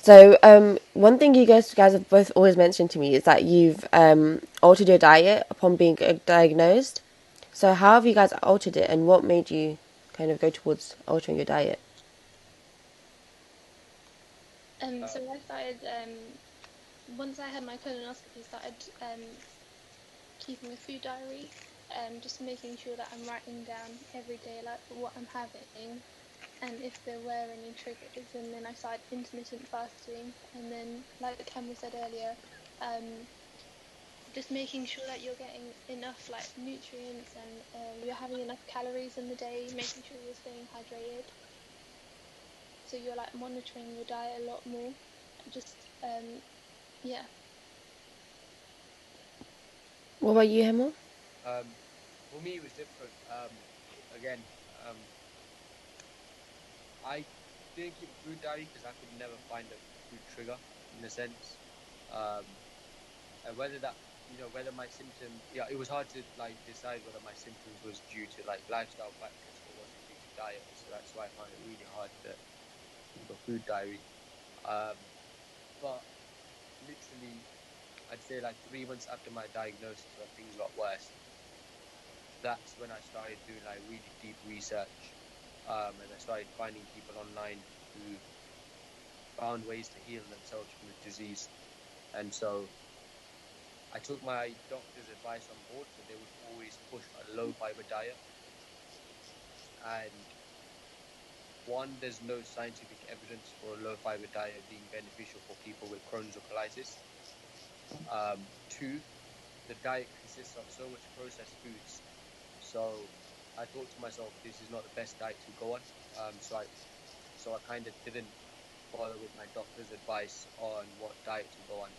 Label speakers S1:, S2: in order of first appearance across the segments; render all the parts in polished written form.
S1: So, one thing you guys have both always mentioned to me is that you've altered your diet upon being diagnosed. So, how have you guys altered it, and what made you kind of go towards altering your diet?
S2: So I started once I had my colonoscopy, started keeping a food diary, just making sure that I'm writing down every day like what I'm having and if there were any triggers. And then I started intermittent fasting, and then like Campbell said earlier, um, just making sure that you're getting enough like nutrients and you're having enough calories in the day, making sure you're staying hydrated. So you're like monitoring your diet a lot more. Just yeah.
S1: What about you, Hemel?
S3: Um, for me, it was different. Again, um, I didn't keep a food diary because I could never find a food trigger in a sense. Um, and whether that, whether my symptom, yeah, it was hard to like decide whether my symptoms was due to like lifestyle factors or was it due to diet. So that's why I found it really hard to keep a food diary. Um, but literally, I'd say like 3 months after my diagnosis, when things got worse, that's when I started doing like really deep research. And I started finding people online who found ways to heal themselves from the disease. And so I took my doctor's advice on board, but they would always push a low fiber diet. And one, there's no scientific evidence for a low fiber diet being beneficial for people with Crohn's or colitis. Two, the diet consists of so much processed foods. So I thought to myself, this is not the best diet to go on. So I kind of didn't bother with my doctor's advice on what diet to go on.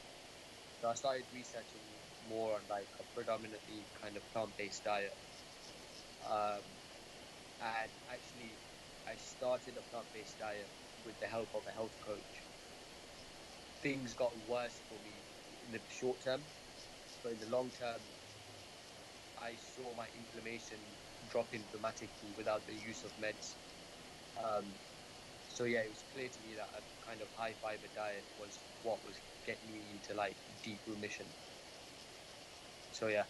S3: So I started researching more on like a predominantly kind of plant-based diet. Um, and actually, I started a plant-based diet with the help of a health coach. Things got worse for me in the short term, but in the long term, I saw my inflammation dropping dramatically without the use of meds. Um, so yeah, it was clear to me that a kind of high fiber diet was what was getting me into like deep remission. So yeah,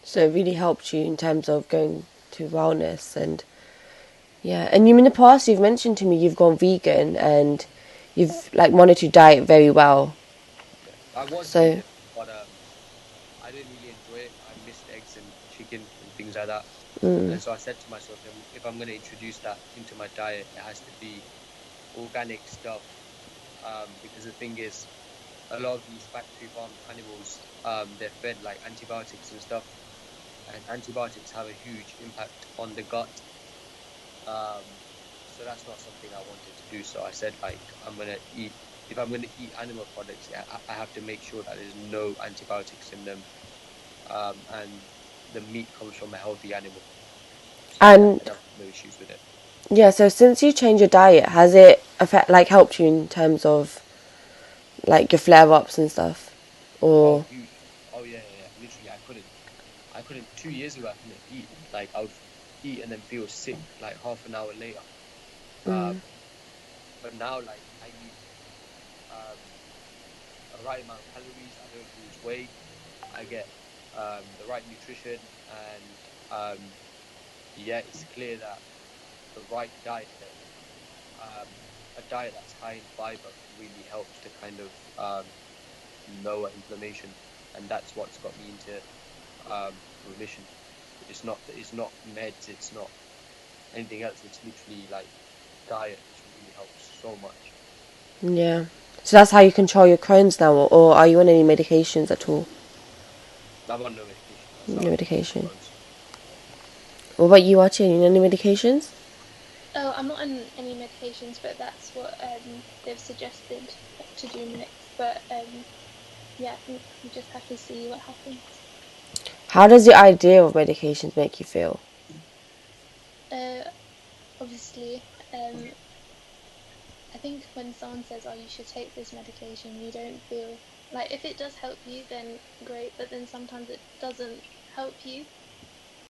S1: So, it really helped you in terms of going to wellness and yeah. And you in the past, you've mentioned to me you've gone vegan and you've like monitored your diet very well.
S3: yeah. I was
S1: So,
S3: vegan, but I didn't really enjoy it. I missed eggs and chicken and things like that. And so I said to myself, if I'm going to introduce that into my diet, it has to be organic stuff. Because the thing is, a lot of these factory farmed animals, they're fed like antibiotics and stuff, and antibiotics have a huge impact on the gut. Um, so that's not something I wanted to do. So I said, like, if I'm gonna eat animal products, yeah, I have to make sure that there's no antibiotics in them, and the meat comes from a healthy animal. So yeah,
S1: and
S3: then I've no issues with it.
S1: yeah, so since you changed your diet, has it helped you in terms of like your flare ups and stuff?
S3: Oh,
S1: Or
S3: huge. Oh yeah, yeah, yeah. Literally, I couldn't. 2 years ago, I couldn't eat. Like I would eat and then feel sick like half an hour later. Um, but now, like I eat um a right amount of calories. I don't lose weight. I get the right nutrition, and yeah, it's clear that the right diet, um, a diet that's high in fiber, really helps to kind of lower inflammation, and that's what's got me into remission. It's not meds. It's not anything else. It's literally like diet just really helps so much.
S1: yeah. So that's how you control your Crohn's now, or are you on any medications at all?
S3: I'm on no medication. I
S1: No
S3: started taking
S1: medication.
S3: Crohn's.
S1: What about you, Archie? Are you on any medications?
S2: Oh, I'm not on any medications, but that's what they've suggested to do next. But yeah, I think we just have to see what happens.
S1: How does the idea of medications make you feel?
S2: Uh, Obviously, I think when someone says, "Oh, you should take this medication," you don't feel like if it does help you, then great. But then sometimes it doesn't help you,